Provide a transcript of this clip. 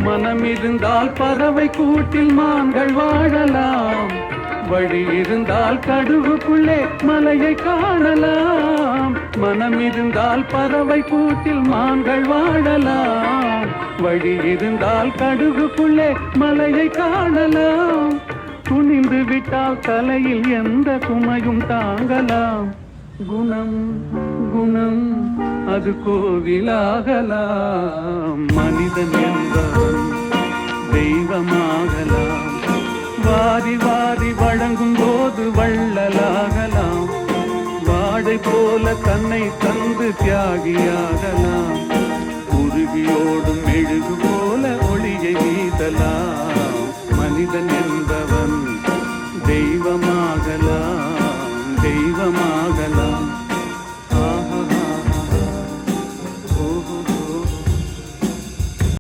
மனம் இருந்தால் பறவை கூட்டில் மான்கள் வாழலாம். வழி இருந்தால் கடுகுக்குள்ளே மலையை காணலாம். மனம் இருந்தால் பறவை கூட்டில் மான்கள் வாழலாம். வழி இருந்தால் கடுகுக்குள்ளே மலையை காணலாம். துணிந்து விட்டால் தலையில் எந்த சுமையும் தாங்கலாம். குணம் குணம் அது கோவிலாகலாம். மனிதன் என்பவன் தெய்வமாகலாம். வாரி வாரி வழங்கும் போது வள்ளலாகலாம். வாடை போல தன்னை தந்து தியாகியாகலாம். உருகியோடும் மெழுகு போல ஒளியை வீசலாம். மனிதன்